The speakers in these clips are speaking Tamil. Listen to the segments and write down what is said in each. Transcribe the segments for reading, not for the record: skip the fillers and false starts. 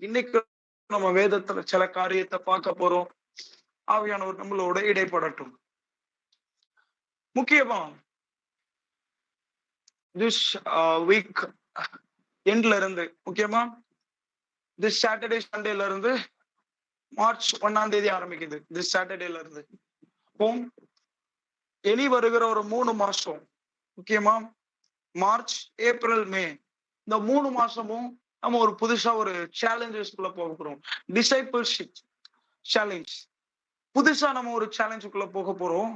இன்னைக்கு நம்ம வேதத்துல சில காரியத்தை பார்க்க போறோம். ஆவியானவர் நம்மளோட இடைப்படட்டும். முக்கியமா திஸ் வீக் எண்ட்ல இருந்து, முக்கியமா திஸ் சாட்டர்டே சண்டேல இருந்து மார்ச் 1ஆம் தேதி ஆரம்பிக்குது. திஸ் சாட்டர்டேல இருந்து இனி வருகிற ஒரு 3 மாசம், முக்கியமா மார்ச், ஏப்ரல், மே, இந்த 3 மாசமும் நம்ம ஒரு புதுசா ஒரு சேலஞ்சஸ்குள்ள போகிறோம். Discipleship challenge. புதுசா நம்ம ஒரு சேலஞ்சுக்குள்ள போக போறோம்.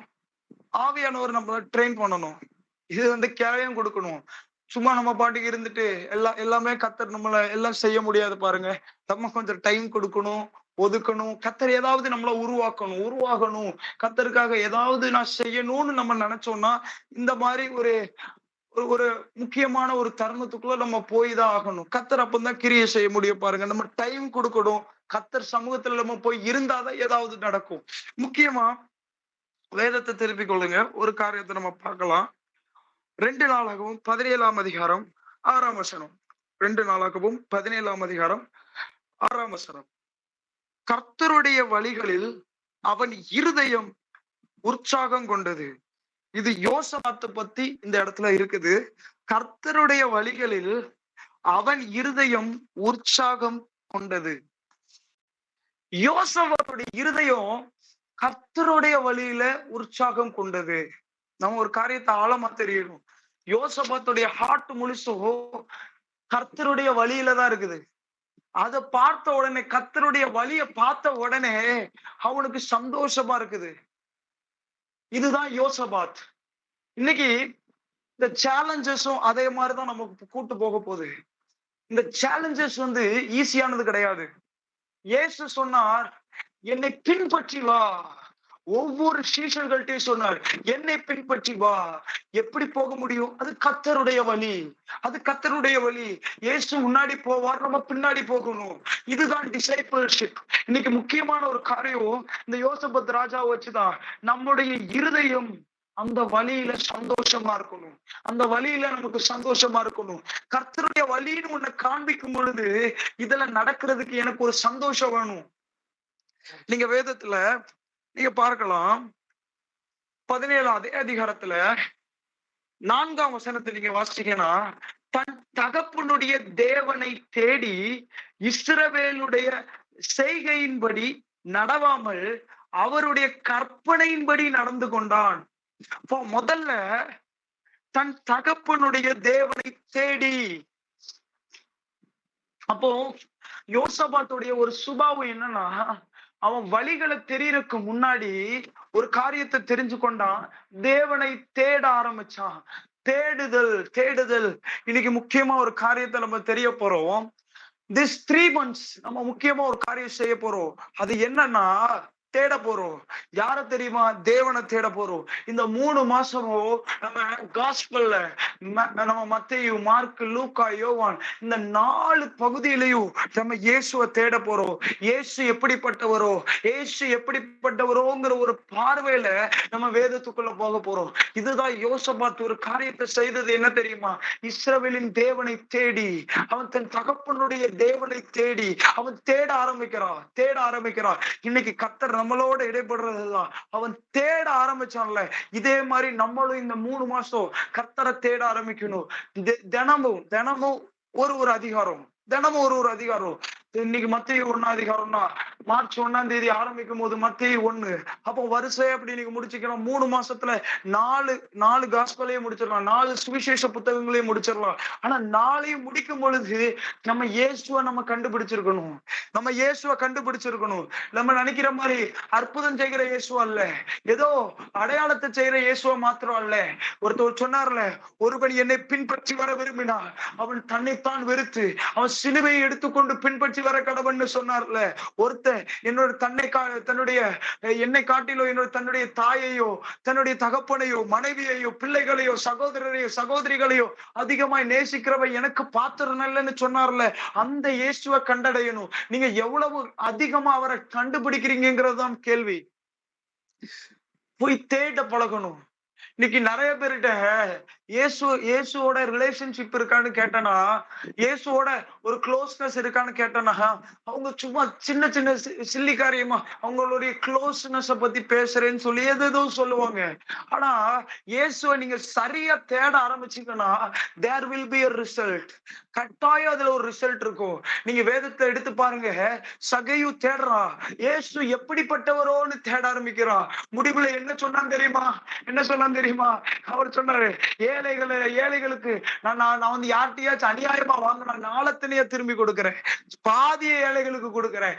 ஆவியானவர் நம்மள ட்ரெயின் பண்ணணும். இது கேளையும் கொடுக்கணும். சும்மா நம்ம பாட்டுக்கு இருந்துட்டு எல்லாமே கத்தர் நம்மள எல்லாம் செய்ய முடியாது பாருங்க. நம்ம கொஞ்சம் டைம் கொடுக்கணும், ஒதுக்கணும். கத்தர் ஏதாவது நம்மள உருவாகணும். கத்தருக்காக ஏதாவது நான் செய்யணும்னு நம்ம நினைச்சோம்னா இந்த மாதிரி ஒரு ஒரு முக்கியமான ஒரு தருணத்துக்குள்ள நம்ம போய் தான் ஆகணும். கத்தர் அப்பதான் கிரியை செய்ய முடியும் பாருங்க. நம்ம டைம் கொடுக்கணும். கத்தர் சமூகத்துல நம்ம போய் இருந்தாதான் ஏதாவது நடக்கும். முக்கியமா வேதத்தை திருப்பிக் கொள்ளுங்க. ஒரு காரியத்தை நம்ம பார்க்கலாம். 2 நாளாகவும் 17ஆம் அதிகாரம் 6ஆம் வசனம். 2 நாளாகவும் 17ஆம் அதிகாரம் 6ஆம் வசனம். கர்த்தருடைய வழிகளில் அவன் இருதயம் உற்சாகம் கொண்டது. இது யோசபாத்தை பத்தி இந்த இடத்துல இருக்குது. கர்த்தருடைய வழிகளில் அவன் இருதயம் உற்சாகம் கொண்டது. யோசபாத்துடைய இருதயம் கர்த்தருடைய வழியில உற்சாகம் கொண்டது. நம்ம ஒரு காரியத்தை ஆழமா தெரியணும். யோசபாத்துடைய ஹார்ட் முழுசும் கர்த்தருடைய வழியில தான் இருக்குது. அதை பார்த்த உடனே, கர்த்தருடைய வழியை பார்த்த உடனே அவனுக்கு சந்தோஷமா இருக்குது. இதுதான் யோசபாத். இன்னைக்கு இந்த சேலஞ்சஸும் அதே மாதிரிதான் நமக்கு கூட்டு போக போகுது. இந்த சேலஞ்சஸ் ஈஸியானது கிடையாது. இயேசு சொன்னார், என்னை பின்பற்றி வா. ஒவ்வொரு சீஷர்கள்ட்டையும் சொன்னார், என்னை பின்பற்றி வா. எப்படி போக முடியும்? அது கர்த்தருடைய வழி. இயேசு முன்னாடி போவார், நம்ம பின்னாடி போகணும். இதுதான் டிசைபிள்ஷிப். இன்னைக்கு முக்கியமான ஒரு காரியம் இந்த யோசபாத் ராஜாவை வச்சுதான். நம்முடைய இருதயம் அந்த வழியில சந்தோஷமா இருக்கணும். அந்த வழியில நமக்கு சந்தோஷமா இருக்கணும். கர்த்தருடைய வழின்னு உன்னை காண்பிக்கும் பொழுது இதெல்லாம் நடக்கிறதுக்கு எனக்கு ஒரு சந்தோஷம் வேணும். நீங்க வேதத்துல நீங்க பார்க்கலாம். 17ஆம் அதிகாரத்துல 4ஆம் வசனத்தை நீங்க வாசிச்சீங்கன்னா, தன் தகப்பனுடைய தேவனை தேடி இஸ்ரவேலுடைய செய்கையின்படி நடவாமல் அவருடைய கற்பனையின்படி நடந்து கொண்டான். முதல்ல தன் தகப்பனுடைய தேவனை தேடி. அப்போ யோசபாத்துடைய ஒரு சுபாவம் என்னன்னா, அவன் வழிகளை தெரியறதுக்கு முன்னாடி ஒரு காரியத்தை தெரிஞ்சு கொண்டான். தேவனை தேட ஆரம்பிச்சான். தேடுதல். இன்னைக்கு முக்கியமா ஒரு காரியத்தை நம்ம தெரிய போறோம். this 3 months நம்ம முக்கியமா ஒரு காரியம் செய்ய போறோம். அது என்னன்னா, தேட போறோம். யார தெரியுமா? தேவனை தேட போறோம். இந்த 3 மாசமும் நம்ம காஸ்பல்ல நம்ம மத்தேயு, மார்க், லூக்கா, யோவான் இந்த 4 பகுதியிலையும் நம்ம இயேசுவை தேட போறோம். இயேசு எப்படிப்பட்டவரோங்கிற ஒரு பார்வையில நம்ம வேதத்துக்குள்ள போக போறோம். இதுதான் யோசபாத் ஒரு காரியத்தை செய்தது. என்ன தெரியுமா? இஸ்ரவேலின் தேவனை தேடி, அவன் தன் தகப்பனுடைய தேவனை தேடி அவன் தேட ஆரம்பிக்கிறான். இன்னைக்கு கர்த்தர் நம்மளோட இடைப்படுறதுதான். அவன் தேட ஆரம்பிச்சான்ல, இதே மாதிரி நம்மளும் இந்த 3 மாசம் கர்த்தரை தேட ஆரம்பிக்கணும். தினமும் ஒரு அதிகாரம். இன்னைக்கு மத்தேயு 1ஆம் அதிகாரம்னா மார்ச் 1ஆம் தேதி ஆரம்பிக்கும் போது மத்தேயு 1. அப்போ வரிசையா அப்படி நீங்க முடிச்சுக்கலாம். 3 மாசத்துல 4 காஸ்பலையும் முடிச்சிடலாம். 4 சுவிசேஷ புத்தகங்களையும் முடிச்சிடலாம். ஆனா 4ஐயும் முடிக்கும் பொழுது நம்ம இயேசுவை கண்டுபிடிச்சிருக்கணும். நம்ம நினைக்கிற மாதிரி அற்புதம் செய்கிற இயேசுவா அல்ல, ஏதோ அடையாளத்தை செய்கிற இயேசுவா மாத்திரம் அல்ல. ஒருத்தர் சொன்னார்ல, ஒருவன் என்னை பின்பற்றி வர விரும்பினான், அவன் தன்னைத்தான் வெறுத்து அவன் சிலுவையை எடுத்துக்கொண்டு பின்பற்றி வர கடவுள்னு சொன்னார்ல. ஒருத்தன் என்னை காட்டிலோ தன்னுடைய தாயையோ, தன்னுடைய தகப்பனையோ, மனைவியையோ, பிள்ளைகளையோ, சகோதரிகளையோ அதிகமாய் நேசிக்கிறவன் எனக்கு பாத்திரம் இல்லைன்னு சொன்னார்ல. அந்த இயேசுவை கண்டடையணும். நீங்க எவ்வளவு அதிகமா அவரை கண்டுபிடிக்கிறீங்கிறதுதான் கேள்வி. போய் தேட பழகணும். இன்னைக்கு நிறைய பேர்கிட்ட இயேசுவோட ரிலேஷன்ஷிப் இருக்கான்னு கேட்டனா, இயேசுவோட ஒரு க்ளோஸ்னஸ் இருக்கான்னு கேட்டனா, அவங்க சும்மா சின்ன சின்ன சில்லி காரியமா அவங்களுடைய க்ளோஸ்னஸ் பத்தி பேசுறேன்னு சொல்லி ஏதேதோ சொல்லுவாங்க. ஆனா இயேசுவை நீங்க சரியா தேட ஆரம்பிச்சீங்கன்னா there will be a result. கட்டாயம் அதுல ஒரு ரிசல்ட் இருக்கும். நீங்க வேதத்தை எடுத்து பாருங்க. சகையு தேடுறான், இயேசு எப்படிப்பட்டவரோன்னு தேட ஆரம்பிக்கிறான். முடிவுல என்ன சொன்னான்னு தெரியுமா? என்ன சொன்னான்னு தெரியுமா? அவர் சொன்னாரு, ஏழைகளுக்கு நான் வந்து யார்கிட்டயாச்சும் அநியாயமா வாங்கினா நாளத்திலேயே திரும்பி கொடுக்கிறேன், பாதிய ஏழைகளுக்கு கொடுக்கிறேன்.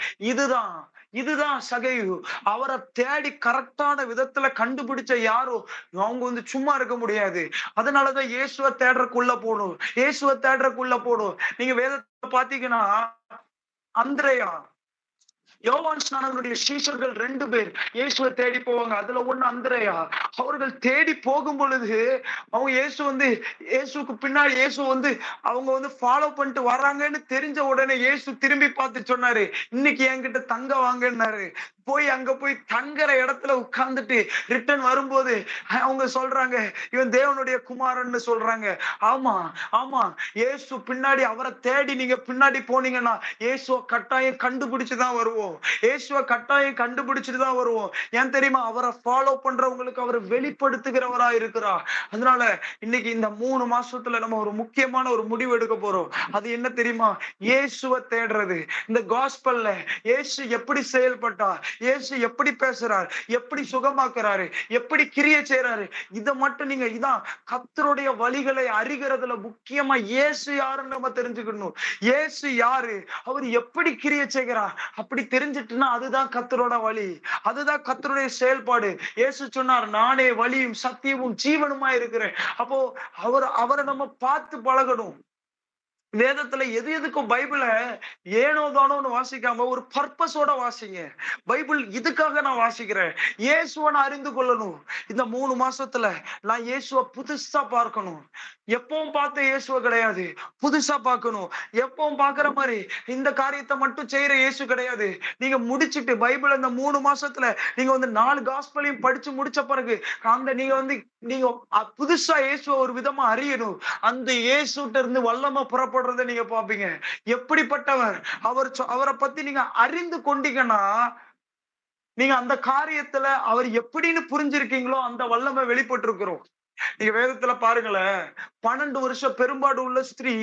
இதுதான் சகையு. அவரை தேடி கரெக்டான விதத்துல கண்டுபிடிச்ச யாரும் அவங்க வந்து சும்மா இருக்க முடியாது. அதனாலதான் இயேசுவை தேடுறக்குள்ள போடும். நீங்க வேதத்தை பாத்தீங்கன்னா, அந்திரேயா, யோவான் ஸ்நானனுடைய சீஷர்கள் 2 பேர் இயேசுவை தேடி போவாங்க. அதுல ஒண்ணு அந்திரேயா. அவர்கள் தேடி போகும் பொழுது அவங்க இயேசுக்கு பின்னாடி இயேசு வந்து அவங்க வந்து ஃபாலோ பண்ணிட்டு வர்றாங்கன்னு தெரிஞ்ச உடனே இயேசு திரும்பி பார்த்து சொன்னாரு, இன்னைக்கு என்கிட்ட தங்க வாங்கன்னாரு. அங்க போய் தங்குற இடத்துல உட்கார்ந்துட்டு ரிட்டர்ன் வரும்போது அவங்க சொல்றாங்க, இவன் தேவனுடைய குமாரன்னு சொல்றாங்க. ஆமா இயேசு பின்னாடி அவரை தேடி நீங்க பின்னாடி போனீங்கன்னா இயேசுவை கட்டாயம் கண்டுபிடிச்சுதான் வருவோம். ஏன் தெரியுமா? அவரை ஃபாலோ பண்றவங்களுக்கு அவர் வெளிப்படுத்துகிறவரா இருக்கிறார். அதனால இன்னைக்கு இந்த 3 மாசத்துல நம்ம ஒரு முக்கியமான ஒரு முடிவு எடுக்க போறோம். அது என்ன தெரியுமா? இயேசுவை தேடுறது. இந்த காஸ்பல்ல இயேசு எப்படி செயல்பட்டார், இயேசு எப்படி பேசுறார், எப்படி சுகமாக்குறாரு, எப்படி கிரியை செய்யறாரு, இதை மட்டும் நீங்க இதான் கர்த்தருடைய வழிகளை அறிகிறதுல முக்கியமா இயேசு யாருன்னு நம்ம தெரிஞ்சுக்கணும். இயேசு யாரு, அவர் எப்படி கிரியை செய்கிறார், அப்படி தெரிஞ்சிட்டுன்னா அதுதான் கர்த்தரோட வழி, அதுதான் கர்த்தருடைய செயல்பாடு. இயேசு சொன்னார், நானே வழியும் சத்தியமும் ஜீவனுமா இருக்கிறேன். அப்போ அவரை நம்ம பார்த்து பழகணும். வேதத்துல எதுக்கும் பைபிள ஏனோ தானோன்னு வாசிக்காம ஒரு பர்பஸோட வாசிங்க. பைபிள் இதுக்காக நான் வாசிக்கிறேன், இயேசுவை நான் அறிந்து கொள்ளணும். இந்த 3 மாசத்துல நான் இயேசுவை புதுசா பார்க்கணும். எப்பவும் பார்த்த இயேசுவை கிடையாது, புதுசா பார்க்கணும். எப்பவும் பாக்குற மாதிரி இந்த காரியத்தை மட்டும் செய்யற இயேசு கிடையாது. நீங்க முடிச்சுட்டு பைபிள் இந்த 3 மாசத்துல நீங்க வந்து 4 காஸ்பலையும் படிச்சு முடிச்ச பிறகு நீங்க புதுசா இயேசுவை ஒரு விதமா அறியணும். அந்த இயேசுட்ட இருந்து வல்லமை புறப்படுறதை நீங்க பாப்பீங்க. எப்படிப்பட்டவர் அவரை பத்தி நீங்க அறிந்து கொண்டீங்கன்னா நீங்க அந்த காரியத்துல அவர் எப்படின்னு புரிஞ்சிருக்கீங்களோ அந்த வல்லமை வெளிப்பட்டு இருக்கிறோம். நீங்க வேதத்துல பாருங்களேன், 12 வருஷம் பெரும்பாடு உள்ள ஸ்திரீ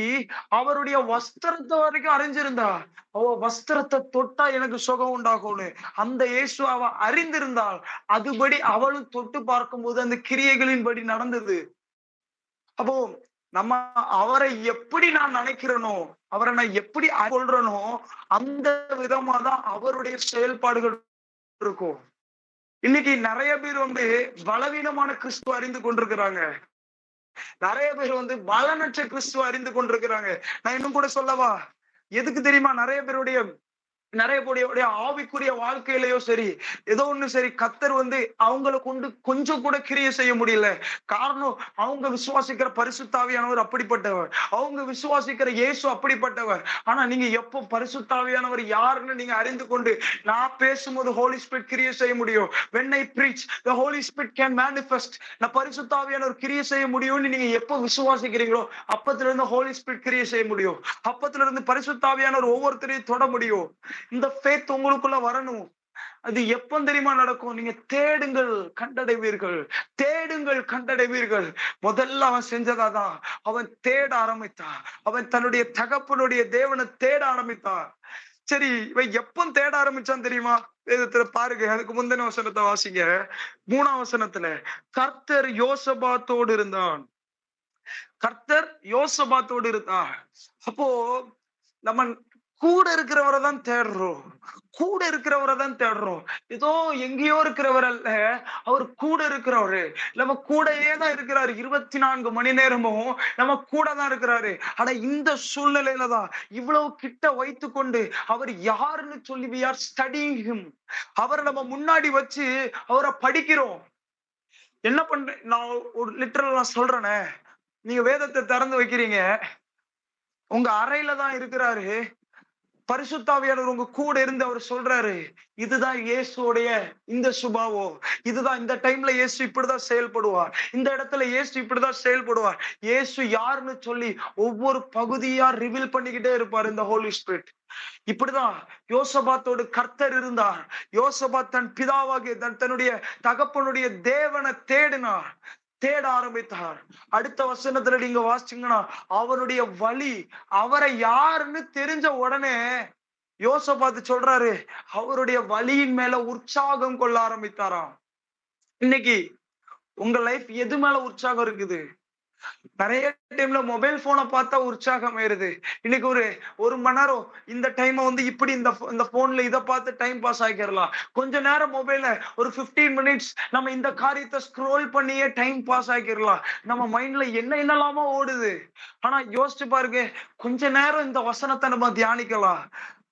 அவருடைய வஸ்திரத்தை வரைக்கும் அறிஞ்சிருந்தா. அவ வஸ்திரத்தை தொட்டா எனக்கு சுகம் உண்டாகும்னு அந்த இயேசு அவ அறிந்திருந்தாள். அதுபடி அவளும் தொட்டு பார்க்கும்போது அந்த கிரியைகளின் படி நடந்தது. அப்போ நம்ம அவரை எப்படி நான் நினைக்கிறேனோ, அவரை நான் எப்படி கொள்றனோ அந்த விதமா தான் அவருடைய செயல்பாடுகள் இருக்கும். இன்னைக்கு நிறைய பேர் வந்து பலவீனமான கிறிஸ்துவ அறிந்து கொண்டிருக்கிறாங்க. நிறைய பேர் வந்து பலனற்ற கிறிஸ்துவ அறிந்து கொண்டிருக்கிறாங்க. நான் இன்னும் கூட சொல்லவா, எதுக்கு தெரியுமா? நிறைய பேருடைய ஆவிக்குரிய வாழ்க்கையிலயோ சரி, ஏதோ ஒண்ணு சரி, கர்த்தர் வந்து அவங்களை கொண்டு கொஞ்சம் கூட கிரியை செய்ய முடியல. காரணம், அவங்க விசுவாசிக்கிற பரிசுத்தாவியானவர் அப்படிப்பட்டவர், அவங்க விசுவாசிக்கிற இயேசு அப்படிப்பட்டவர். ஆனா நீங்க எப்போ பரிசுத்தாவியானவர் யாருன்னு நீங்க அறிந்து கொண்டு நான் பேசும்போது ஹோலி ஸ்பிரிட் கிரியை செய்ய முடியும். when I preach the holy spirit can manifest, நான் பரிசுத்தாவியானவர் கிரியை செய்ய முடியும்னு நீங்க எப்போ விசுவாசிக்கிறீங்களோ அப்பத்துல இருந்து ஹோலி ஸ்பிரிட் கிரியை செய்ய முடியும். அப்பத்துல இருந்து பரிசுத்தாவியானவர் ஒவ்வொருத்தரையும் தொட முடியும். இந்த ஃபேத் உங்களுக்குள்ள வரணும். அது எப்ப தெரியுமா நடக்கும்? நீங்க தேடுங்கள் கண்டடைவீர்கள். முதல்ல அவன் செஞ்சதாதான், அவன் தேட ஆரம்பித்தான். அவன் தன்னுடைய தகப்பனுடைய தேவனை தேட ஆரம்பித்தான். சரி, இவன் எப்ப தேட ஆரம்பிச்சான் தெரியுமா? வேதத்துல பாருங்க, அதுக்கு முந்தின வசனத்தை வாசிங்க. 3ஆம் வசனத்துல, கர்த்தர் யோசபாத்தோடு இருந்தான். அப்போ நம்ம கூட இருக்கிறவரை தான் தேடுறோம். ஏதோ எங்கேயோ இருக்கிறவர் அல்ல, அவர் கூட இருக்கிறவரு. நம்ம கூடயே தான் இருக்கிறாரு. 24 மணி நேரமும் நம்ம கூட தான் இருக்கிறாரு. ஆனா இந்த சூழ்நிலையில தான் இவ்வளவு கிட்ட வைத்து கொண்டு அவர் யாருன்னு சொல்லி we are studying him. அவரை நம்ம முன்னாடி வச்சு அவரை படிக்கிறோம். என்ன பண்றேன் நான் ஒரு லிட்டரல் நான் சொல்றேனே, நீங்க வேதத்தை திறந்து வைக்கிறீங்க, உங்க அறையில தான் இருக்கிறாரு. பரிசுத்த ஆவியானவர் உங்க கூட இருந்து அவர் சொல்றாரு, இதுதான் இயேசுடைய இந்த சுபாவம், இதுதான் இந்த டைம்ல இயேசு இப்படிதான் செயல்படுவார், இந்த இடத்துல இயேசு இப்படிதான் செயல்படுவார். இயேசு யாருன்னு சொல்லி ஒவ்வொரு பகுதியா ரிவீல் பண்ணிக்கிட்டே இருப்பார் இந்த ஹோலி ஸ்பிரிட். இப்படிதான் யோசபாத்தோடு கர்த்தர் இருந்தார். யோசபாத் தன் பிதாவாகிய தன்னுடைய தகப்பனுடைய தேவனை தேட ஆரம்பித்தார். அடுத்த வசனத்துல நீங்க வாசிச்சீங்கன்னா, அவனுடைய வழி, அவரை யாருன்னு தெரிஞ்ச உடனே யோசபாத்து சொல்றாரு, அவருடைய வழியின் மேல உற்சாகம் கொள்ள ஆரம்பித்தாராம். இன்னைக்கு உங்க லைஃப் எது மேல உற்சாகம் இருக்குது? நிறைய டைம்ல மொபைல் போனை பார்த்தா உற்சாகம் ஆயிருது. இன்னைக்கு ஒரு மணி நேரம் இந்த டைம் இப்படி இந்த போன்ல இதை பார்த்து டைம் பாஸ் ஆகிடலாம். கொஞ்ச நேரம் மொபைல்ல ஒரு 15 மினிட்ஸ் நம்ம இந்த காரியத்தை ஸ்க்ரோல் பண்ணியே டைம் பாஸ் ஆகிடலாம். நம்ம மைண்ட்ல என்னெல்லாமோ ஓடுது. ஆனா யோசிச்சு பாருங்க, கொஞ்ச நேரம் இந்த வசனத்தை நம்ம தியானிக்கலாம்.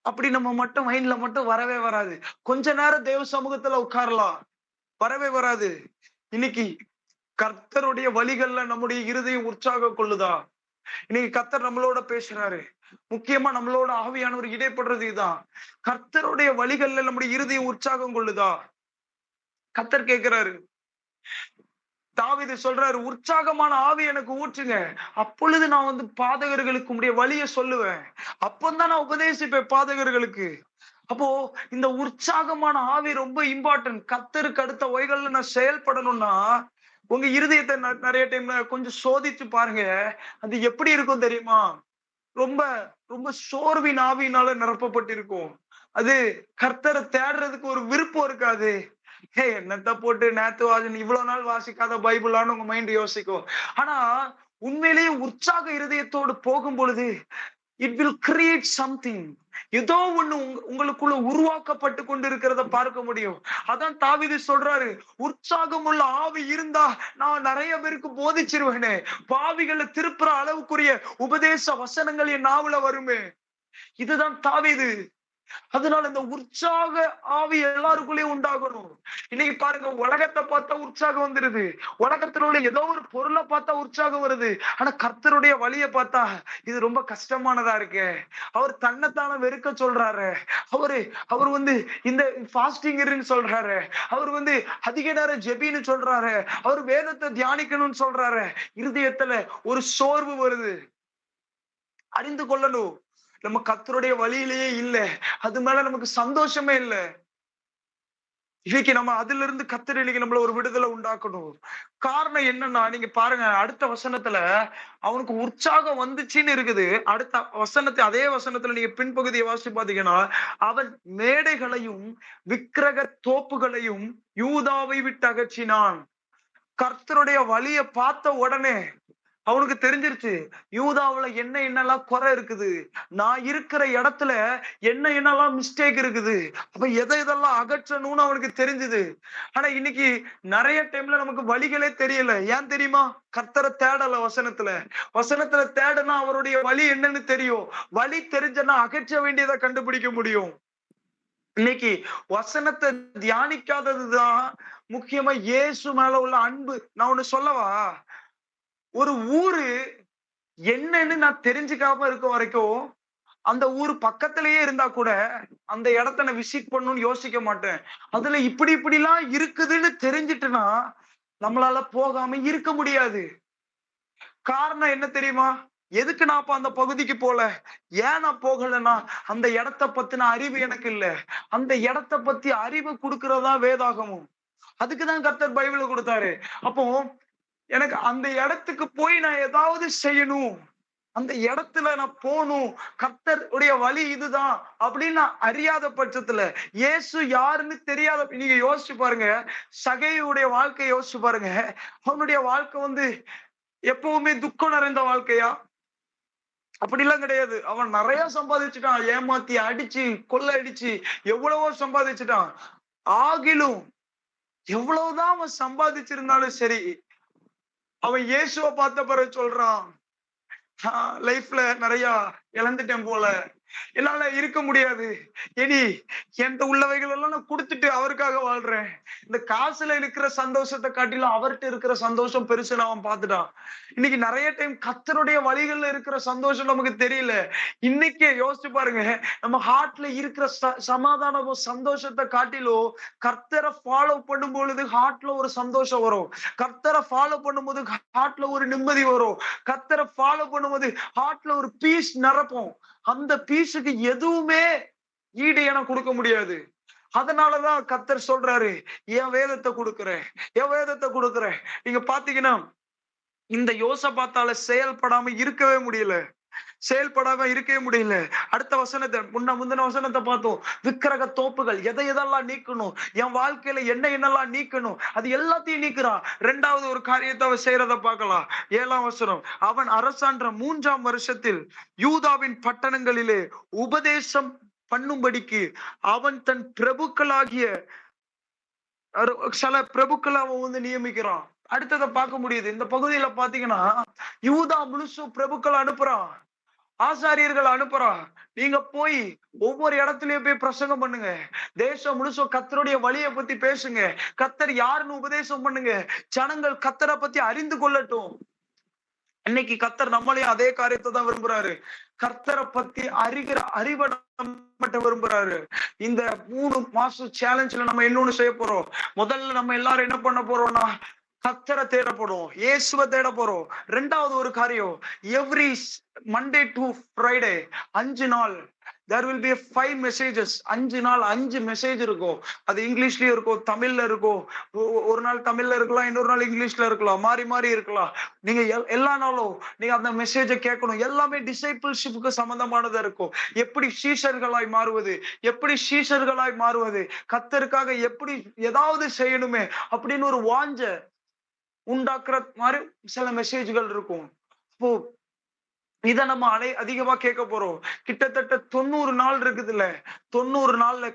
அப்படி நம்ம மட்டும் மைண்ட்ல மட்டும் வரவே வராது. கொஞ்ச நேரம் தேவ சமூகத்துல உட்காரலாம், வரவே வராது. இன்னைக்கு கர்த்தருடைய வழிகள்ல நம்முடைய இருதயம் உற்சாகம் கொள்ளுதா? இன்னைக்கு கர்த்தர் நம்மளோட பேசுறாரு. முக்கியமா நம்மளோட ஆவியானவர் இடைப்படுறது இதுதான். கர்த்தருடைய வழிகள்ல நம்முடைய இருதயம் உற்சாகம் கொள்ளுதா? கர்த்தர் கேட்கிறாரு. தாவீது சொல்றாரு, உற்சாகமான ஆவி எனக்கு ஊற்றுங்க, அப்பொழுது நான் பாதகர்களுக்கு உடைய வழியை சொல்லுவேன், அப்பந்தான் நான் உபதேசிப்பேன் பாதகர்களுக்கு. அப்போ இந்த உற்சாகமான ஆவி ரொம்ப இம்பார்ட்டன்ட். கர்த்தருக்கு அடுத்த வழிகள்ல நான் செயல்படணும்னா உங்க இருதயத்தை நிறைய டைம்ல கொஞ்சம் சோதிச்சு பாருங்க. அது எப்படி இருக்கும் தெரியுமா? ரொம்ப ரொம்ப சோர்வின் ஆவியினால நிரப்பப்பட்டிருக்கும். அது கர்த்தரை தேடுறதுக்கு ஒரு விருப்பம் இருக்காது. என்னத்த போட்டு நேத்து இவ்வளவு நாள் வாசிக்காத பைபிளான்னு உங்க மைண்ட் யோசிக்கும். ஆனா உண்மையிலேயே உற்சாக இருதயத்தோடு போகும் பொழுது இட் வில் கிரியேட் சம்திங். ஏதோ ஒண்ணு உங்களுக்குள்ள உருவாக்கப்பட்டு கொண்டு இருக்கிறத பார்க்க முடியும். அதான் தாவீது சொல்றாரு, உற்சாகம் உள்ள ஆவி இருந்தா நான் நிறைய பேருக்கு போதிச்சிருவேனே, பாவிகளை திருப்புற அளவுக்குரிய உபதேச வசனங்கள் என் நாவுல வருமே. இதுதான் தாவீது. அதனால இந்த உற்சாக ஆவி எல்லாருக்குள்ளேயும் உண்டாகணும். இன்னைக்கு பாருங்க, உலகத்தை பார்த்தா உற்சாகம் வந்துருது, உலகத்துல உள்ள ஏதோ ஒரு பொருளை பார்த்தா உற்சாகம் வருது. ஆனா கர்த்தருடைய வழியை பார்த்தா இது ரொம்ப கஷ்டமானதா இருக்கு. அவர் தன்னைத்தான வெறுக்க சொல்றாரு. அவர் இந்த ஃபாஸ்டிங் இருன்னு சொல்றாரு. அவர் அதிக நேரம் ஜெபின்னு சொல்றாரு. அவர் வேதத்தை தியானிக்கணும்னு சொல்றாரு. இருதயத்துல ஒரு சோர்வு வருது. அறிந்து கொள்ளணும், நம்ம கர்த்தருடைய வழியிலேயே இல்ல, அது மேல நமக்கு சந்தோஷமே இல்ல. இன்னைக்கு நம்ம அதுல இருந்து கர்த்தர் இன்னைக்கு நம்மள ஒரு விடுதலை உண்டாக்கணும். காரணம் என்னன்னா, நீங்க பாருங்க அடுத்த வசனத்துல அவனுக்கு உற்சாகம் வந்துச்சுன்னு இருக்குது. அடுத்த வசனத்தை, அதே வசனத்துல நீங்க பின்பகுதியை வாசி பாத்தீங்கன்னா, அவன் மேடைகளையும் விக்கிரக தோப்புகளையும் யூதாவை விட்டு அகற்றினான். கர்த்தருடைய வழியை பார்த்த உடனே அவனுக்கு தெரிஞ்சிருச்சு, யூதாவுல என்னெல்லாம் குறை இருக்குது, நான் இருக்கிற இடத்துல என்னெல்லாம் மிஸ்டேக் இருக்குது, அப்ப எதெல்லாம் அகற்றணும்னு அவனுக்கு தெரிஞ்சுது. ஆனா இன்னைக்கு நிறைய டைம்ல நமக்கு வழிகளே தெரியல. ஏன் தெரியுமா? கர்த்தரை தேடல. வசனத்துல தேடனா அவருடைய வழி என்னன்னு தெரியும். வழி தெரிஞ்சனா அகற்ற வேண்டியதை கண்டுபிடிக்க முடியும். இன்னைக்கு வசனத்தை தியானிக்காததுதான் முக்கியமா இயேசு மேல உள்ள அன்பு. நான் ஒண்ணு சொல்லவா? ஒரு ஊரு என்னன்னு நான் தெரிஞ்சுக்காம இருக்க வரைக்கும் அந்த ஊர் பக்கத்திலேயே இருந்தா கூட அந்த இடத்த நான் விசிட் பண்ணணும்னு யோசிக்க மாட்டேன். அதுல இப்படிலாம் இருக்குதுன்னு தெரிஞ்சிட்டுனா நம்மளால போகாம இருக்க முடியாது. காரணம் என்ன தெரியுமா? எதுக்கு நான் அப்ப அந்த பகுதிக்கு போல? ஏன் நான் போகலன்னா, அந்த இடத்த பத்தின அறிவு எனக்கு இல்ல. அந்த இடத்த பத்தி அறிவு கொடுக்கறதா வேதாகமும். அதுக்குதான் கர்த்தர் பைபிளை கொடுத்தாரு. அப்போ எனக்கு அந்த இடத்துக்கு போய் நான் ஏதாவது செய்யணும், அந்த இடத்துல நான் போகணும், கர்த்தருடைய வழி இதுதான் அப்படின்னு நான் அறியாத பட்சத்துல, இயேசு யாருன்னு தெரியாத, நீங்க யோசிச்சு பாருங்க, சகையுடைய வாழ்க்கையை யோசிச்சு பாருங்க. அவனுடைய வாழ்க்கை எப்பவுமே துக்கம் நிறைந்த வாழ்க்கையா? அப்படிலாம் கிடையாது. அவன் நிறைய சம்பாதிச்சுட்டான், ஏமாத்தி அடிச்சு கொள்ளை அடிச்சு எவ்வளவோ சம்பாதிச்சுட்டான். ஆகிலும் எவ்வளவுதான் அவன் சம்பாதிச்சிருந்தாலும் சரி, அவன் இயேசுவை பார்த்த பிறகு சொல்றான், லைஃப்ல நிறைய இழந்துட்டேன் போல, என்னால இருக்க முடியாது. இனி என்கிட்ட உள்ளவைகள் எல்லாம் நான் கொடுத்துட்டு அவருக்காக வாழ்றேன். இந்த காசுல இருக்கிற சந்தோஷத்தை காட்டிலும் அவர்கிட்ட இருக்கிற சந்தோஷம் பெருசுன்னு அவன் பார்த்துட்டான். இன்னைக்கு நிறைய டைம் கர்த்தருடைய வழிகள்ல இருக்கிற சந்தோஷம் நமக்கு தெரியல. இன்னைக்கு யோசிச்சு பாருங்க, நம்ம ஹார்ட்ல இருக்கிற சமாதானமும் சந்தோஷத்தை காட்டிலும் கர்த்தரை ஃபாலோ பண்ணும் பொழுது ஹார்ட்ல ஒரு சந்தோஷம் வரும். கர்த்தரை ஃபாலோ பண்ணும்போது ஹார்ட்ல ஒரு நிம்மதி வரும். கர்த்தரை ஃபாலோ பண்ணும்போது ஹார்ட்ல ஒரு பீஸ் நிரப்பும். அந்த பீஸுக்கு எதுவுமே ஈடு என கொடுக்க முடியாது. அதனாலதான் கர்த்தர் சொல்றாரு, என் வேதத்தை கொடுக்கிறேன், என் வேதத்தை கொடுக்கிறேன். நீங்க பாத்தீங்கன்னா இந்த யோசபாத்தால செயல்படாம இருக்கவே முடியல. அடுத்த வசனத்தை முந்தின வசனத்தை பார்த்தோம். விக்கிரக தோப்புகள் எதெல்லாம் நீக்கணும், என் வாழ்க்கையில என்னெல்லாம் நீக்கணும், அது எல்லாத்தையும் நீக்கிறான். இரண்டாவது ஒரு காரியத்தை அவன் செய்யறத பார்க்கலாம். 7ஆம் வசனம், அவன் அரசாண்ட 3ஆம் வருஷத்தில் யூதாவின் பட்டணங்களிலே உபதேசம் பண்ணும்படிக்கு அவன் தன் பிரபுக்களாகிய சில பிரபுக்களை அவன் வந்து நியமிக்கிறான். அடுத்ததை பார்க்க முடியுது. இந்த பகுதியில பாத்தீங்கன்னா யூதா முழுசும் பிரபுக்களை அனுப்புறான், ஆசாரியர்கள் அனுப்புறான். நீங்க போய் ஒவ்வொரு இடத்துலயும் போய் பிரசங்கம் பண்ணுங்க. தேசம் முழுசும் கர்த்தருடைய வழியை பத்தி பேசுங்க. கர்த்தர் யாருன்னு உபதேசம் பண்ணுங்க. ஜனங்கள் கர்த்தரை பத்தி அறிந்து கொள்ளட்டும். இன்னைக்கு கர்த்தர் நம்மளையும் அதே காரியத்தை தான் விரும்புறாரு. கர்த்தரை பத்தி அறிவட விரும்புறாரு. இந்த 3 மாசம் சேலஞ்ச்ல நம்ம இன்னொன்னு செய்ய போறோம். முதல்ல நம்ம எல்லாரும் என்ன பண்ண போறோம்னா கர்த்தரை தேட போறோம், இயேசுவை தேட போறோம். இரண்டாவது ஒரு காரியம், எவ்ரி மண்டே டு ஃப்ரைடே 5 நாள் there will be 5 messages. 5 நாள் 5 மெசேஜ் இருக்கும். அது இங்கிலீஷ்லயும் இருக்கும், தமிழ்ல இருக்கும். ஒரு நாள் தமிழ்ல இருக்கலாம், இன்னொரு நாள் இங்கிலீஷ்ல இருக்கலாம், மாறி மாறி இருக்கலாம். நீங்க எல்லா நாளும் நீங்க அந்த மெசேஜை கேட்கணும். எல்லாமே டிசைபிள்ஷிப்புக்கு சம்பந்தமானதா இருக்கும். எப்படி சீஷர்களாய் மாறுவது, கர்த்தருக்காக எப்படி ஏதாவது செய்யணுமே அப்படின்னு ஒரு வாஞ்ச உண்டாக்குற மாதிரி சில மெசேஜ்கள் இருக்கும். இப்போ இதை நம்ம அதிகமா கேட்க போறோம். கிட்டத்தட்ட 90 நாள் இருக்குதுல்ல, 90 நாள்ல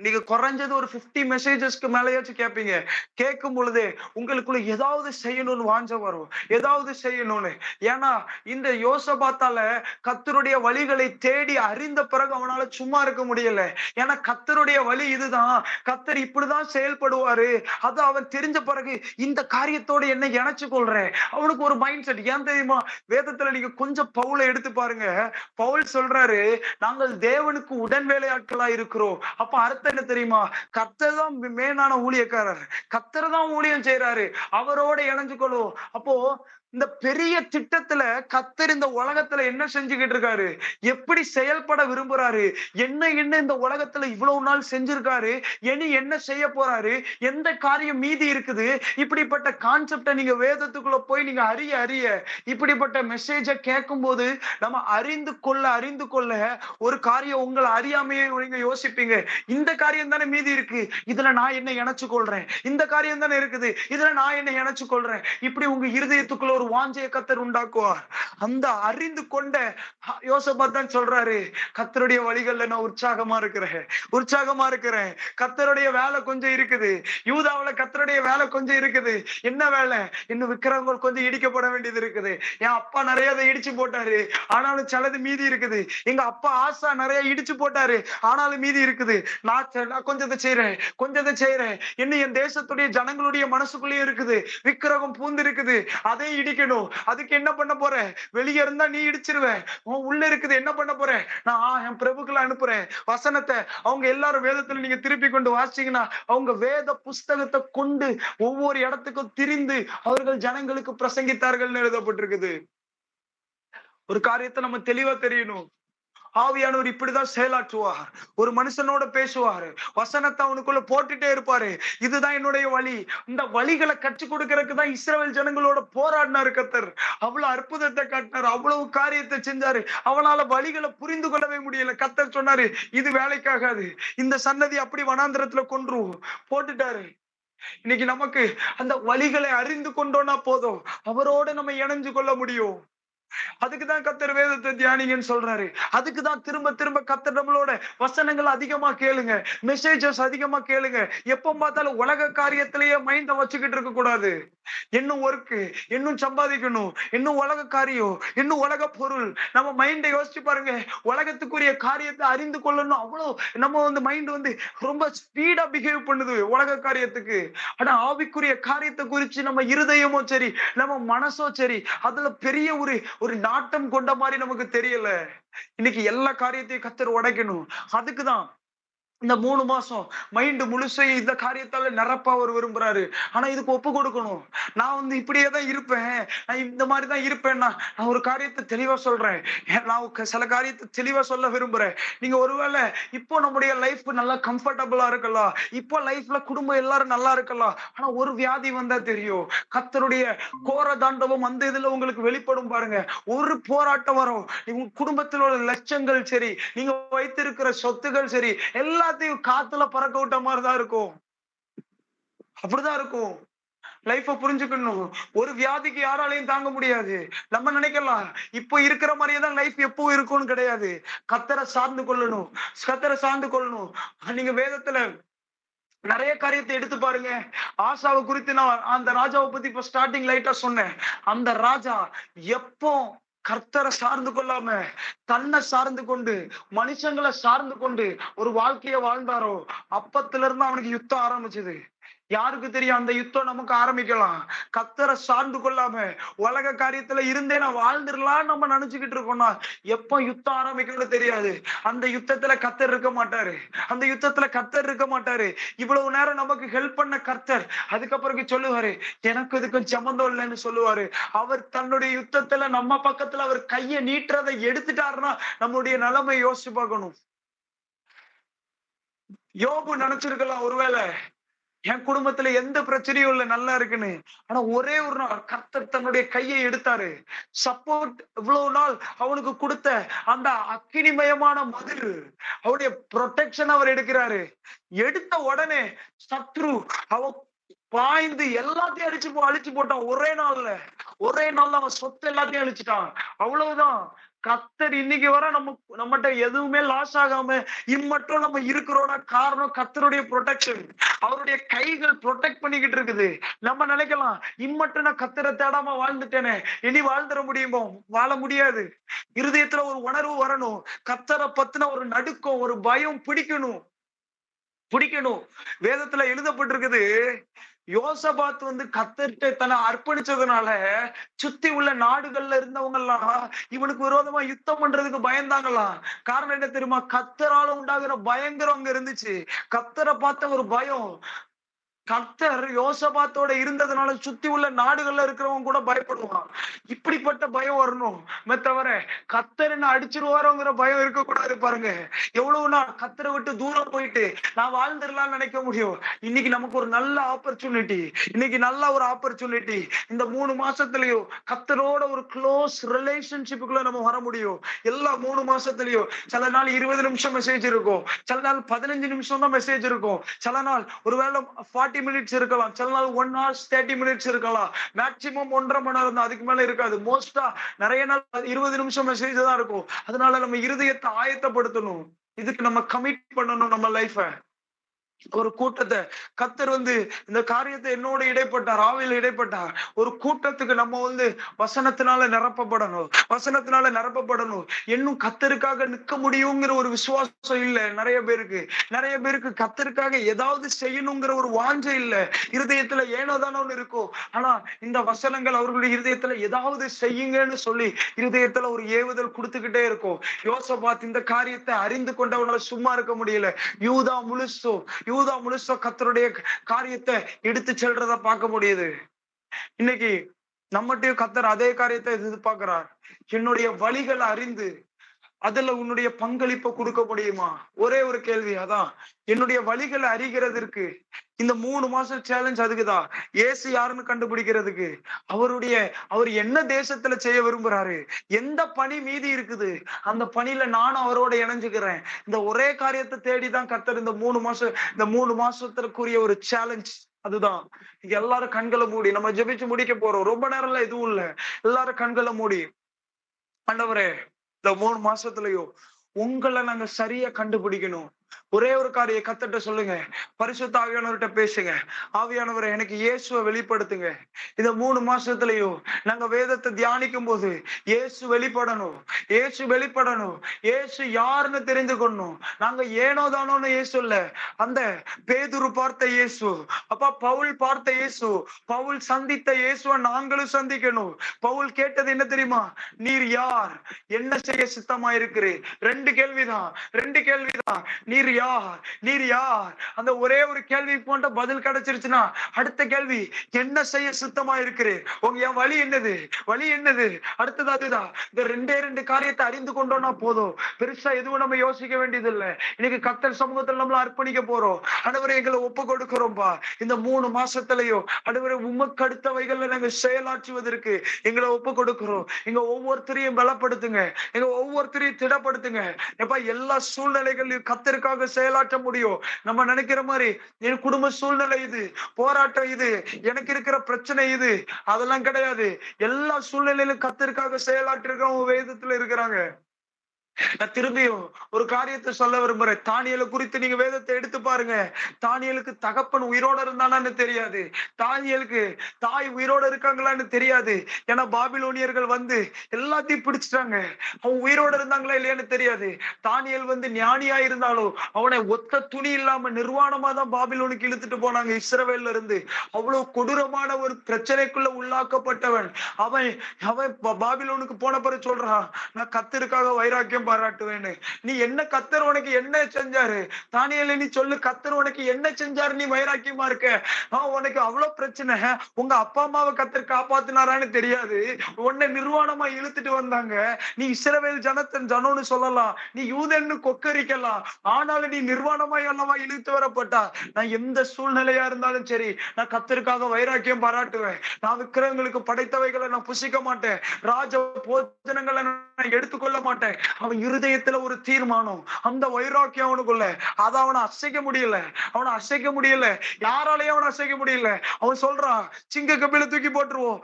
நீங்க குறைஞ்சது ஒரு 50 மெசேஜஸ்க்கு மேலேயாச்சும் கேட்பீங்க. கேட்கும் பொழுதே உங்களுக்குள்ள ஏதாவது செய்யணும்னு வாஞ்ச வரும், ஏதாவது செய்யணும்னு. ஏன்னா இந்த யோசபாத்தால கர்த்தருடைய வழிகளை தேடி அறிந்த பிறகு அவனால சும்மா இருக்க முடியல. ஏன்னா கர்த்தருடைய வழி இதுதான், கர்த்தர் இப்படிதான் செயல்படுவாரு. அது அவன் தெரிஞ்ச பிறகு இந்த காரியத்தோட என்ன இணைச்சு கொள்றேன் அவனுக்கு ஒரு மைண்ட் செட். ஏன் தெரியுமா, வேதத்துல நீங்க கொஞ்சம் பவுலை எடுத்து பாருங்க. பவுல் சொல்றாரு, நாங்கள் தேவனுக்கு உடன் வேலையாட்களா இருக்கிறோம். அப்ப அர்த்தம் என்ன தெரியுமா, கர்த்தர் தான் மேலான ஊழியக்காரர், கர்த்தர் தான் ஊழியம் செய்யறாரு, அவரோட இணைஞ்சுக்கொள்ளும். அப்போ இந்த பெரிய திட்டத்துல கர்த்தர் இந்த உலகத்துல என்ன செஞ்சுக்கிட்டு இருக்காரு, எப்படி செயல்பட விரும்புறாரு, என்ன இந்த உலகத்துல இவ்வளவு நாள் செஞ்சிருக்காரு, இனி என்ன செய்ய போறாரு, எந்த காரியம் மீதி இருக்குது, இப்படிப்பட்ட கான்செப்டை நீங்க வேதத்துக்குள்ள போய் நீங்க அறிய இப்படிப்பட்ட மெசேஜ கேட்கும் போது நம்ம அறிந்து கொள்ள ஒரு காரியம் உங்களை அறியாமையே நீங்க யோசிப்பீங்க. இந்த காரியம் தானே மீதி இருக்கு, இதுல நான் என்ன இணைச்சு கொள்றேன், இந்த காரியம் தானே இருக்குது, இதுல நான் என்ன இணைச்சு கொள்றேன். இப்படி உங்க இருதயத்துக்குள்ள ஒரு வாஞ்சையை கர்த்தர் உண்டாக்குவார். அந்த அறிந்து கொண்ட யோசபாத் தான் சொல்றாரு, கர்த்தருடைய வழிகள்ல நான் உற்சாகமா இருக்கிறேன். கர்த்தருடைய வேலை கொஞ்சம் இருக்குது, யூதாவுல கர்த்தருடைய வேலை கொஞ்சம் இருக்குது. என்ன வேலை, இன்னும் விக்கிரகங்கள் கொஞ்சம் இடிக்கப்பட வேண்டியது இருக்குது. என் அப்பா நிறைய இடிச்சு போட்டாரு, ஆனாலும் சிலது மீதி இருக்குது. எங்க அப்பா ஆசா நிறைய இடிச்சு போட்டாரு, ஆனாலும் மீதி இருக்குது. நான் கொஞ்சத்தை செய்யறேன். இன்னும் என் தேசத்துடைய ஜனங்களுடைய மனசுக்குள்ளேயே இருக்குது, விக்கிரகம் பூந்து இருக்குது, அதை இடிக்கணும். அதுக்கு என்ன பண்ண போற, வெளியே இருந்தா நீ இடிச்சிருவேன், உள்ள இருக்குது என்ன பண்ண போற, நான் என் பிரபுக்களை அனுப்புறேன். வசனத்தை அவங்க எல்லாரும் வேதத்துல நீங்க திருப்பி கொண்டு வாசிச்சீங்கன்னா அவங்க வேத புஸ்தகத்தை கொண்டு ஒவ்வொரு இடத்துக்கும் திரிந்து அவர்கள் ஜனங்களுக்கு பிரசங்கித்தார்கள் எழுதப்பட்டிருக்குது. ஒரு காரியத்தை நம்ம தெளிவா தெரியணும், ஆவியானவர் இப்படிதான் செயலாற்றுவார். ஒரு மனுஷனோட பேசுவாரு, வசனத்தை அவனுக்குள்ள போட்டுட்டே இருப்பாரு. இதுதான் என்னுடைய வழி. இந்த வழிகளை கற்றுக் கொடுக்கறதுக்கு தான் இஸ்ரவேல் ஜனங்களோட போராடினாரு கர்த்தர். அவ்வளவு அற்புதத்தை காட்டினாரு, அவ்வளவு காரியத்தை செஞ்சாரு. அவனால வழிகளை புரிந்து கொள்ளவே முடியல. கர்த்தர் சொன்னாரு, இது வேலைக்காகாது, இந்த சன்னதி அப்படி வனாந்திரத்துல கொன்றுவோம், போட்டுட்டாரு. இன்னைக்கு நமக்கு அந்த வழிகளை அறிந்து கொண்டோம்னா போதும், அவரோட நம்ம இணைஞ்சு கொள்ள முடியும். அதுக்குதான் கர்த்தர் வேதத்தை தியானிங்கன்னு சொல்றாரு. அதுக்குதான் திரும்ப திரும்ப கர்த்தர் நம்மளோட வசனங்கள் அதிகமா கேளுங்க, மெசேஜஸ் அதிகமா கேளுங்க. எப்ப பார்த்தாலும் உலக காரியத்திலேயே மைண்ட வச்சுக்கிட்டு இருக்க கூடாது. இன்னும் ஒர்க், இன்னும் சம்பாதிக்கணும், இன்னும் உலக காரியம், இன்னும் உலக பொருள். நம்ம மைண்ட யோசிச்சு பாருங்க. உலகத்துக்குரிய காரியத்தை அறிந்து கொள்ளணும், அவ்வளவு நம்ம மைண்ட் ரொம்ப ஸ்பீடா பிஹேவ் பண்ணுது உலக காரியத்துக்கு. ஆனா ஆவிக்குரிய காரியத்தை குறிச்சு நம்ம இருதயமும் சரி, நம்ம மனசோ சரி, அதுல பெரிய ஒரு ஒரு நாட்டம் கொண்ட மாதிரி நமக்கு தெரியல. இன்னைக்கு எல்லா காரியத்தையும் கர்த்தர் உடைக்கணும். அதுக்குதான் இந்த 3 மாசம் மைண்ட் முழுசா இந்த காரியத்தால நிரப்ப அவர் விரும்புறாரு. ஆனா இதுக்கு ஒப்பு கொடுக்கணும். நான் இப்படியே தான் இருப்பேன், நான் இந்த மாதிரி தான் இருப்பேன்னா, நான் ஒரு காரியத்தை தெளிவா சொல்றேன். நான் சில காரியத்தை தெளிவா சொல்ல விரும்புறேன். நீங்க ஒருவேளை இப்போ நம்முடைய லைஃப் நல்லா கம்ஃபர்டபுளா இருக்கலாம், இப்போ லைஃப்ல குடும்பம் எல்லாரும் நல்லா இருக்கலாம். ஆனா ஒரு வியாதி வந்தா தெரியும். கர்த்தருடைய கோர தாண்டவம் அந்த இதுல உங்களுக்கு வெளிப்படும் பாருங்க. ஒரு போராட்டம் வரும். உங்க குடும்பத்தில் உள்ள லட்சங்கள் சரி, நீங்க வைத்திருக்கிற சொத்துகள் சரி, எல்லாத்தையும் காத்துல பறக்க விட்ட மாதிரிதான் இருக்கும். அப்படிதான் இருக்கும். லைஃப புரிஞ்சுக்கணும். ஒரு வியாதிக்கு யாராலையும் தாங்க முடியாது. நம்ம நினைக்கலாம் இப்போ இருக்கிற மாதிரியே தான் லைஃப் எப்போ இருக்கும்னு கிடையாது. கர்த்தரை சார்ந்து கொள்ளணும், கர்த்தரை சார்ந்து கொள்ளணும். நீங்க வேதத்துல நிறைய காரியத்தை எடுத்து பாருங்க. ஆசாவை குறித்து நான் அந்த ராஜாவை பத்தி இப்ப ஸ்டார்டிங் லைட்டா சொன்னேன். அந்த ராஜா எப்போ கர்த்தரை சார்ந்து கொள்ளாம தன்னை சார்ந்து கொண்டு மனுஷங்களை சார்ந்து கொண்டு ஒரு வாழ்க்கைய வாழ்ந்தாரோ, அப்பத்துல இருந்து அவனுக்கு யுத்தம் ஆரம்பிச்சது. யாருக்கு தெரியும் அந்த யுத்தம் நமக்கு ஆரம்பிக்கலாம். கர்த்தரை சார்ந்து கொள்ளாம உலக காரியத்துல இருந்தே நான் வாழ்ந்துடலாம் நம்ம நினைச்சுக்கிட்டு இருக்கோம்னா, எப்ப யுத்தம் ஆரம்பிக்கும்னு தெரியாது. அந்த யுத்தத்துல கர்த்தர் இருக்க மாட்டாரு. அந்த யுத்தத்துல கர்த்தர் இருக்க மாட்டாரு. இவ்வளவு நேரம் நமக்கு ஹெல்ப் பண்ண கர்த்தர் அதுக்கப்புறம் சொல்லுவாரு, எனக்கு இதுக்கும் சம்பந்தம் இல்லைன்னு சொல்லுவாரு. அவர் தன்னுடைய யுத்தத்துல நம்ம பக்கத்துல அவர் கையை நீட்டுறதை எடுத்துட்டாருன்னா நம்மளுடைய நிலைமை யோசிச்சு பார்க்கணும். யோபு நினைச்சிருக்கலாம் ஒருவேளை என் குடும்பத்துல எந்த பிரச்சனையும் இல்ல, நல்லா இருக்குன்னு. ஆனா ஒரே ஒரு நாள் கர்த்தர் தன்னுடைய கையை எடுத்தாரு. சப்போர்ட் இவ்வளவு நாள் அவனுக்கு கொடுத்த அந்த அக்கினிமயமான மதில், அவருடைய ப்ரொடெக்ஷன் அவர் எடுக்கிறாரு. எடுத்த உடனே சத்ரு அவன் பாய்ந்து எல்லாத்தையும் அழிச்சு போட்டான். ஒரே நாள்ல அவன் சொத்து எல்லாத்தையும் அழிச்சுட்டான். அவ்வளவுதான். கர்த்தர் இன்னைக்கு வர நம்மகிட்ட எதுவுமே லாஸ் ஆகாம இம்மட்டும் நம்ம இருக்கிறோம்னா காரணம் கர்த்தருடைய ப்ரொடெக்ஷன். அவருடைய கைகள் ப்ரொடெக்ட் பண்ணிக்கிட்டு இருக்குது. நம்ம நினைக்கலாம் இம்மட்டும் நான் கர்த்தரை தேடாம வாழ்ந்துட்டேனே, இனி வாழ்ந்துட முடியுமோ? வாழ முடியாது. இருதயத்துல ஒரு உணர்வு வரணும். கர்த்தரை பத்தின ஒரு நடுக்கம், ஒரு பயம் பிடிக்கணும். வேதத்துல எழுதப்பட்டிருக்குது, யோசபாத் கர்த்தர்ட்ட தன்னை அர்ப்பணிச்சதுனால சுத்தி உள்ள நாடுகள்ல இருந்தவங்க எல்லாம் இவனுக்கு விரோதமா யுத்தம் பண்றதுக்கு பயந்தாங்களாம். காரணம் என்ன தெரியுமா? கர்த்தரால உண்டாகிற பயங்கரம் அங்க இருந்துச்சு. கர்த்தரை பார்த்த ஒரு பயம். கர்த்தர் யோசபாத்தோட இருந்ததுனால சுத்தி உள்ள நாடுகள்ல இருக்கிறவங்க கூட பயப்படுவான். இப்படிப்பட்ட பயம் வரணும். தவிர கர்த்தர் என்ன அடிச்சிருவாரோங்கிற பயம் இருக்கக்கூடாது. பாருங்க, எவ்வளவு நாள் கர்த்தரை விட்டு தூரம் போயிட்டு நான் வாழ்ந்துடலாம்னு நினைக்க முடியும். இன்னைக்கு நமக்கு ஒரு நல்ல ஆப்பர்ச்சுனிட்டி. இந்த 3 மாசத்துலயும் கர்த்தரோட ஒரு க்ளோஸ் ரிலேஷன்ஷிப்புக்குள்ள நம்ம வர முடியும். எல்லா 3 மாசத்துலயும் சில நாள் 20 நிமிஷம் மெசேஜ் இருக்கும், சில நாள் 15 நிமிஷம் தான் மெசேஜ் இருக்கும், சில நாள் ஒருவேளை 40 மினிட்ஸ் இருக்கலாம், சில நாள் 1 hour 30 மினிட்ஸ் இருக்கலாம், மேக்சிமம் 1.5 மணி நேரம் தான், அதுக்கு மேல இருக்காது. மோஸ்டா நிறைய நாள் 20 நிமிஷம் மெசேஜ் தான் இருக்கும். அதனால நம்ம இருதயத்தை ஆயத்தப்படுத்தணும். இதுக்கு நம்ம கமிட் பண்ணணும் நம்ம லைஃப. ஒரு கூட்டத்தை கர்த்தர் இந்த காரியத்தை என்னோட இடைப்பட்டார், ஆவியில் இடைப்பட்டார். ஒரு கூட்டத்துக்கு நம்ம வசனத்தினால நிரப்பப்படணும். இன்னும் கர்த்தருக்காக நிற்க முடியுங்கிற ஒரு விசுவாசம் இல்ல நிறைய பேருக்கு கர்த்தருக்காக ஏதாவது செய்யணுங்கிற ஒரு வாஞ்சை இல்ல. இருதயத்துல ஏனோதானோ இருக்கும். ஆனா இந்த வசனங்கள் அவர்களுடைய இருதயத்துல ஏதாவது செய்யுங்கன்னு சொல்லி இருதயத்துல ஒரு ஏவுதல் கொடுத்துக்கிட்டே இருக்கும். யோசபாத் இந்த காரியத்தை அறிந்து கொண்டவனால சும்மா இருக்க முடியல. யூதா முழுசோ கர்த்தருடைய காரியத்தை எடுத்து செல்றத பார்க்க முடியுது. இன்னைக்கு நம்மகிட்டயும் கர்த்தர் அதே காரியத்தை எதிர்பார்க்கிறார். என்னுடைய வழிகளை அறிந்து அதுல உன்னுடைய பங்களிப்பை கொடுக்க முடியுமா? ஒரே ஒரு கேள்வி அதான். என்னுடைய வழிகளை அறிகிறதுக்கு இந்த 3 மாசம் சேலஞ்ச் அதுக்குதான். ஏசு யாருன்னு கண்டுபிடிக்கிறதுக்கு, அவர் என்ன தேசத்துல செய்ய விரும்புறாரு, எந்த பணி மீதி இருக்குது, அந்த பணியில நானும் அவரோட இணைஞ்சுக்கிறேன். இந்த ஒரே காரியத்தை தேடிதான் கர்த்தர் இந்த 3 மாசத்திற்குரிய ஒரு சேலஞ்ச் அதுதான். எல்லாரும் கண்களை மூடி நம்ம ஜெபிச்சு முடிக்க போறோம். ரொம்ப நேரம்ல எதுவும் இல்ல. எல்லாரும் கண்களை மூடி ஆண்டவரே, இந்த 3 மாசத்துலயும் உங்கள நாங்க சரியா கண்டுபிடிக்கணும். ஒரே ஒரு காரியம் கர்த்தர்ட்ட சொல்லுங்க. பரிசுத்த ஆவியானவர்ட்ட பேசுங்க. ஆவியானவரே, எனக்கு இயேசுவ வெளிப்படுத்துங்க. இந்த 3 மாசத்துலயும் நாங்க வேதத்தை தியானிக்கும் போது இயேசு வெளிப்படணும். இயேசு வெளிப்படணும். இயேசு யாருன்னு தெரிந்து கொள்ளணும். நாங்க ஏனோ தானோன்னு இயேசு இல்ல. அந்த பேதுரு பார்த்த இயேசு, அப்பா பவுல் பார்த்த இயேசு, பவுல் சந்தித்த இயேசுவ நாங்களும் சந்திக்கணும். பவுல் கேட்டது என்ன தெரியுமா? நீர் யார்? என்ன செய்ய சித்தமா இருக்கிறீர்? 2 கேள்விதான். 2 கேள்விதான். நீர் யார்? நீர் யார்? அந்த ஒரே ஒரு கேள்வி போன்ற பதில் கிடைச்சிருச்சுன்னா அடுத்த கேள்வி, என்ன செய்ய சித்தமா இருக்கிறீர்? உங்க என் வழி என்னது? வழி என்னது? அடுத்தது அதுதான். இந்த 2 காரியத்தை அறிந்து கொண்டோம்னா போதும். பெருசா எதுவும் நம்ம யோசிக்க வேண்டியது இல்லை. இன்னைக்கு கர்த்தர் சமூகத்தில் நம்மள அர்ப்பணிக்க போறோம். ஆண்டவரே, எங்களை ஒப்பு கொடுக்கிறோம்பா. இந்த 3 மாசத்துலயும் ஆண்டவரே, உமக்கு அடுத்தவைகள்ல நாங்க செயலாற்றுவதற்கு எங்களை ஒப்பு கொடுக்கிறோம். எங்க ஒவ்வொருத்தரையும் பலப்படுத்துங்க. எங்க ஒவ்வொருத்தரையும் திடப்படுத்துங்க. எப்ப எல்லா சூழ்நிலைகளையும் கர்த்தருக்காக செயலாற்ற முடியும். நம்ம நினைக்கிற மாதிரி என் குடும்ப சூழ்நிலை இது, போராட்டம் இது, எனக்கு இருக்கிற பிரச்சனை இது, அதெல்லாம் கிடையாது. எல்லா சூழ்நிலையிலும் கர்த்தருக்காக செயலாற்றிருக்கிறவங்க வேதத்துல இருக்கிறாங்க. நான் திரும்பியும் ஒரு காரியத்தை சொல்ல விரும்புறேன். தானியேலை குறித்து நீங்க வேதத்தை எடுத்து பாருங்க. தானியேலுக்கு தகப்பன் உயிரோட இருந்தானான்னு தெரியாது. தானியேலுக்கு தாய் உயிரோட இருக்காங்களான்னு தெரியாது. ஏன்னா பாபிலோனியர்கள் வந்து எல்லாத்தையும் பிடிச்சிட்டாங்க. அவன் உயிரோட இருந்தாங்களா இல்லையான்னு தெரியாது. தானியேல் வந்து ஞானியா இருந்தாலும் அவனை ஒத்த துணி இல்லாம நிர்வாணமா தான் பாபிலோனுக்கு இழுத்துட்டு போனாங்க. இஸ்ரவேல்ல இருந்து அவ்வளவு கொடூரமான ஒரு பிரச்சனைக்குள்ள உள்ளாக்கப்பட்டவன் அவன். அவன் பாபிலோனுக்கு போன பிறகு சொல்றான், நான் கர்த்தருக்காக வைராக்கியம் பாராட்டுவேன்னு. நீ என்ன கர்த்தர் உனக்கு என்ன செஞ்சாரு? தானியேலே, நீ சொல்லு, கர்த்தர் உனக்கு என்ன செஞ்சாரு? நீ வைராக்கியமா இருக்க. உனக்கு அவ்வளவு பிரச்சனை. உங்க அப்பா அம்மாவை கர்த்தர் காப்பாத்தினாரான்னு தெரியாது. உன்னை நிர்வாணமா இழுத்துட்டு வந்தாங்க. நீ இஸ்ரவேல் ஜனம்னு சொல்லலாம், நீ யூதன்னு கொக்கரிக்கலாம். ஆனாலும் நீ நிர்வாணமாய் அல்லவா இழுத்து வரப்பட்டா. நான் எந்த சூழ்நிலையா இருந்தாலும் சரி, நான் கர்த்தருக்காக வைராக்கியம் பாராட்டுவேன். நான் விக்கிரகங்களுக்கு படைத்தவைகளை நான் புசிக்க மாட்டேன். ராஜ போஜனங்களை நான் எடுத்துக்கொள்ள மாட்டேன். அவன் இருதயத்துல ஒரு தீர்மானம், அந்த வைராக்கியம் அவனுக்குள்ள. அதை அவனை அசைக்க முடியல. அவனை அசைக்க முடியல. யாராலையும் அவனை அசைக்க முடியல. அவன் சொல்றான், சிங்க கபில தூக்கி போட்டுருவோம்.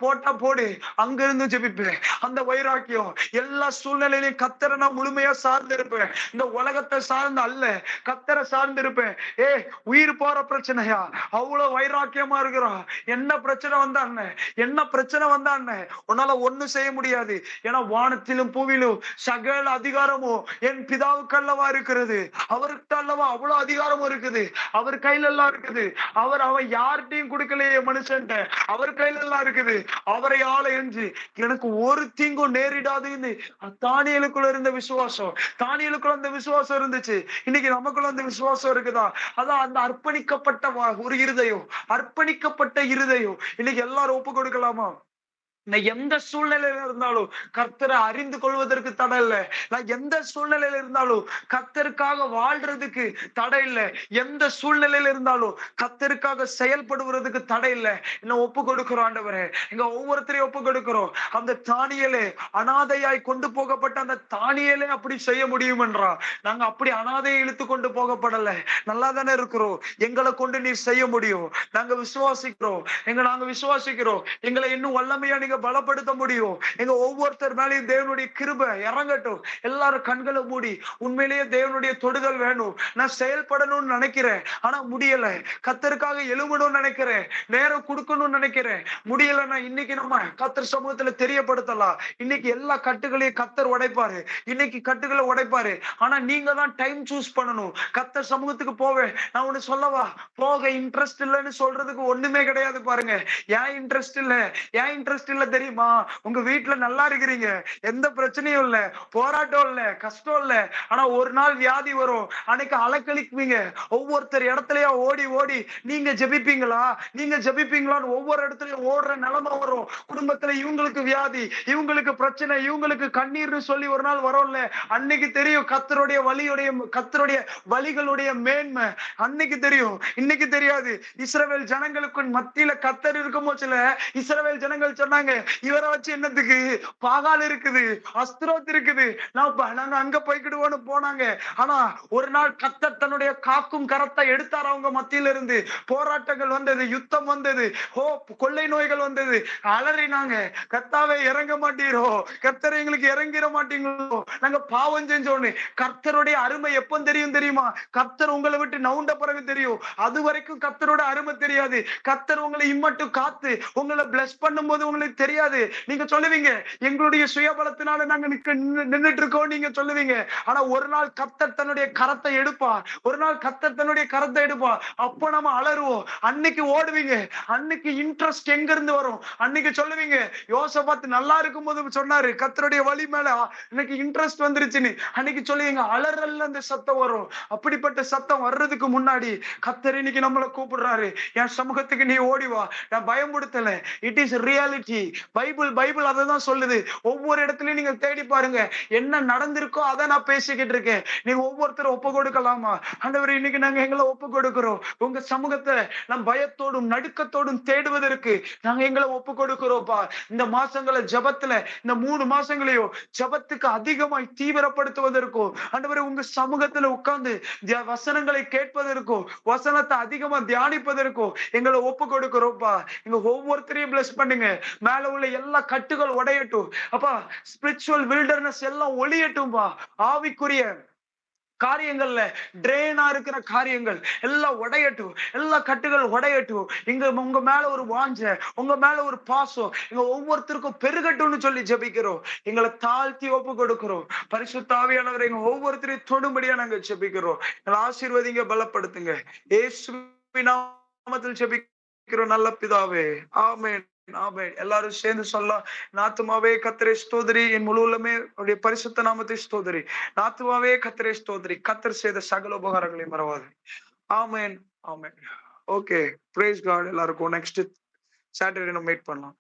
போட்டா போடு, அங்க இருந்து ஜெபிப்பேன். அந்த வைராக்கியம். எல்லா சூழ்நிலையிலும் கர்த்தரை நான் முழுமையா சார்ந்து இருப்பேன். இந்த உலகத்தை சார்ந்து அல்ல, கர்த்தரை சார்ந்து இருப்பேன். உயிர் போற பிரச்சனையா? அவ்வளவு வைராக்கியமா இருக்கிறான். என்ன பிரச்சனை வந்தான்னு, என்ன பிரச்சனை வந்தான்னு உன்னால ஒண்ணு செய்ய முடியாது. ஏன்னா வானத்திலும் பூவிலும் சகல அதிகாரமும் என் பிதாவுக்கு அல்லவா இருக்கிறது. அவருக்கு அல்லவா அவ்வளவு அதிகாரமும் இருக்குது. அவர் கையில எல்லாம் இருக்குது. அவன் யார்கிட்டையும் கொடுக்கலையே மனுஷன், அவர் கையில எல்லாம் இருக்குது. அவரை ஆள என்று எனக்கு ஒரு தீங்கும் நேரிடாதுன்னு தானியேலுக்குள்ள இருந்த விசுவாசம். தானியேலுக்குள்ள அந்த விசுவாசம் இருந்துச்சு. இன்னைக்கு நமக்குள்ள அந்த விசுவாசம் இருக்குதா? அதான் அந்த அர்ப்பணிக்கப்பட்ட ஒரு இருதயம், அர்ப்பணிக்கப்பட்ட இருதயம். இன்னைக்கு எல்லாரும் ஒப்பு கொடுக்கலாமா? நான் எந்த சூழ்நிலையில இருந்தாலும் கர்த்தரை அறிந்து கொள்வதற்கு தடை இல்லை. நான் எந்த சூழ்நிலையில இருந்தாலும் கர்த்தருக்காக வாழ்றதுக்கு தடை இல்லை. எந்த சூழ்நிலையில இருந்தாலும் கர்த்தருக்காக செயல்படுவதற்கு தடை இல்லை. என்ன ஒப்பு கொடுக்கிறோம் ஆண்டவரே. எங்க ஒவ்வொருத்தரையும் ஒப்பு கொடுக்கிறோம். அந்த தானியேலே அனாதையாய் கொண்டு போகப்பட்ட அந்த தானியேலே அப்படி செய்ய முடியும் என்றா? நாங்க அப்படி அனாதையை இழுத்து கொண்டு போகப்படல. நல்லா தானே இருக்கிறோம். எங்களை கொண்டு நீர் செய்ய முடியும். நாங்க விசுவாசிக்கிறோம். நாங்க விசுவாசிக்கிறோம். எங்களை இன்னும் வல்லமையா நீங்க பலப்படுத்த முடியும். எங்க ஒவ்வொருத்தர் மேலேயும் தேவனுடைய கிருபை இறங்கட்டும். எல்லாரும் கண்களை மூடி, உண்மையிலேயே தேவனுடைய தொடுதல் வேணும். நான் செயல்படணும்னு நினைக்கிறேன், ஆனா முடியல. கர்த்தருக்காக எழும்பணும்னு நினைக்கிறேன், நேரம் கொடுக்கணும்னு நினைக்கிறேன், முடியலன்னா இன்னைக்கு நம்ம கர்த்தர் சமூகத்துல தெரியப்படுத்தலாம். இன்னைக்கு எல்லா கட்டுகளையும் கர்த்தர் உடைப்பாரு. இன்னைக்கு கட்டுகளை உடைப்பாரு. ஆனா நீங்க தான் டைம் சூஸ் பண்ணணும். கர்த்தர் சமூகத்துக்கு போவேன். நான் ஒண்ணு சொல்லவா? போக இன்ட்ரெஸ்ட் இல்லைன்னு சொல்றதுக்கு ஒண்ணுமே கிடையாது. பாருங்க, ஏன் இன்ட்ரெஸ்ட் இல்ல? ஏன் இன்ட்ரெஸ்ட் இல்ல தெரியுமா? உங்க வீட்டுல நல்லா இருக்கிறீங்க, எந்த பிரச்சனையும் இல்ல, போராட்டம் இல்ல, கஷ்டம் இல்ல. ஆனா ஒரு நாள் வியாதி வரும். அன்னைக்கு அலக்களிக்குவீங்க. ஒவ்வொருத்தர் இடத்துலயா ஓடி ஓடி நீங்க ஜெபிப்பீங்களா, நீங்க ஜெபிப்பீங்களான்னு ஒவ்வொரு இடத்துலயும் ஓடுற நிலைமை வரும். குடும்பத்துல இவங்களுக்கு வியாதி, இவங்களுக்கு பிரச்சனை, இவங்களுக்கு கண்ணீர்னு சொல்லி ஒரு நாள் வரும்ல. அன்னைக்கு தெரியும் கர்த்தருடைய வழிகளுடைய மேன்மை. அன்னைக்கு தெரியும், இன்னைக்கு தெரியாது. இஸ்ரவேல் ஜனங்களுக்கு மத்தியில கர்த்தர் இருக்கும் போச்சுல, இஸ்ரவேல் ஜனங்கள் சொன்னாங்க, சொல்லுவாங்க, இவரை வச்சு என்னத்துக்கு, பாகால் இருக்குது, அஸ்திரோத் இருக்குது, நாங்க அங்க போய்க்கிடுவோம்னு போனாங்க. ஆனா ஒரு நாள் கர்த்தர் தன்னுடைய காக்கும் கரத்தை எடுத்தார் அவங்க மத்தியில இருந்து. போராட்டங்கள் வந்தது, யுத்தம் வந்தது, கொள்ளை நோய்கள் வந்தது, அலறினாங்க, கர்த்தாவே இறங்க மாட்டீரோ, கர்த்தர் எங்களுக்கு இறங்கிட மாட்டீங்களோ, நாங்க பாவம் செஞ்சோன்னு. கர்த்தருடைய அருமை எப்ப தெரியும் தெரியுமா? கர்த்தர் உங்களை விட்டு நவுண்ட பிறகு தெரியும். அது வரைக்கும் கர்த்தரோட அருமை தெரியாது. கர்த்தர் உங்களை இம்மட்டும் காத்து உங்களை பிளஸ் பண்ணும்போது உங்களுக்கு தெரியாது. நீங்க சொல்லுவீங்க, எங்களுடைய சுயபலத்தினால நாங்க நின்னுட்டு இருக்கோம் நீங்க சொல்லுவீங்க. ஆனா ஒரு நாள் கர்த்தர் தன்னுடைய கரத்தை எடுப்பா, ஒரு நாள் கர்த்தர் தன்னுடைய கரத்தை எடுப்பா. அப்ப நம்ம அலறுவோம். அன்னைக்கு ஓடுவீங்க. அன்னைக்கு இன்ட்ரெஸ்ட் எங்க இருந்து வரும்? அன்னைக்கு சொல்லுவீங்க, யோசபாத் நல்லா இருக்கும் போது சொன்னாரு, கர்த்தருடைய வழி மேல இன்னைக்கு இன்ட்ரெஸ்ட் வந்துருச்சுன்னு. அன்னைக்கு சொல்லுவீங்க, அலறல்ல அந்த சத்தம் வரும். அப்படிப்பட்ட சத்தம் வர்றதுக்கு முன்னாடி கர்த்தர் இன்னைக்கு நம்மளை கூப்பிடுறாரு, என் சமூகத்துக்கு நீ ஓடிவா. நான் பயமுடுத்தல, இட் இஸ் ரியாலிட்டி. பைபிள் அதை தான் சொல்லுது. ஒவ்வொரு இடத்துலயும் நீங்க தேடி பாருங்க, என்ன நடந்திருக்கோ அதை நான் பேசிக்கிட்டு இருக்கேன். நீங்க ஒவ்வொருத்தரும் ஒப்பு கொடுக்கலாமா? ஆண்டவரே, இன்னைக்கு நாங்க எங்களை ஒப்பு கொடுக்கிறோம். உங்க சமூகத்தை நம் பயத்தோடும் நடுக்கத்தோடும் தேடுவதற்கு நாங்க எங்களை ஒப்பு கொடுக்கிறோம்ப்பா. இந்த மாசங்களை ஜபத்துல, இந்த 3 மாசங்களையும் ஜபத்துக்கு அதிகமாய் தீவிரப்படுத்துவதற்கும், ஆண்டவரே உங்க சமூகத்துல உட்கார்ந்து வசனங்களை கேட்பதற்கும், வசனத்தை அதிகமா தியானிப்பதற்கும் எங்களை ஒப்பு கொடுக்கிறோம்ப்பா. எங்க ஒவ்வொருத்தரையும் பிளஸ் பண்ணுங்க. மேல உள்ள எல்லா கட்டுகள் உடையட்டும் அப்பா. ஸ்பிரிச்சுவல் வில்டர்னஸ் எல்லாம் ஒளியட்டும்பா. ஆவிக்குரிய காரியங்கள்ல ட்ரெயினா இருக்கிற காரியங்கள் எல்லாம் உடையட்டும், எல்லா கட்டுகள் உடையட்டும். உங்க மேல ஒரு வாஞ்ச, உங்க மேல ஒரு பாசம் எங்க ஒவ்வொருத்தருக்கும் பெருகட்டும்னு சொல்லி ஜெபிக்கிறோம். எங்களை தாழ்த்தி ஒப்பு கொடுக்கிறோம். பரிசுத்த ஆவியானவரை எங்க ஒவ்வொருத்தரையும் தொடும்படியா நாங்க ஜெபிக்கிறோம். எங்களை ஆசீர்வதிங்க, பலப்படுத்துங்க. இயேசுவின் நாமத்தில் ஜெபிக்கிறோம் நல்ல பிதாவே, ஆமென். எல்லாரும் சேர்ந்து சொல்லலாம். நாத்துமாவே கர்த்தரை ஸ்தோத்திரி, என் முழு உள்ளமே அவருடைய பரிசுத்த நாமத்தை ஸ்தோத்திரி. நாத்துமாவே கர்த்தரை ஸ்தோத்திரி, கர்த்தர் செய்த சகல உபகாரங்களை மறவாது. Amen, amen. Okay, praise God. எல்லாருக்கும் நெக்ஸ்ட் சாட்டர்டே நம்ம மீட் பண்ணலாம்.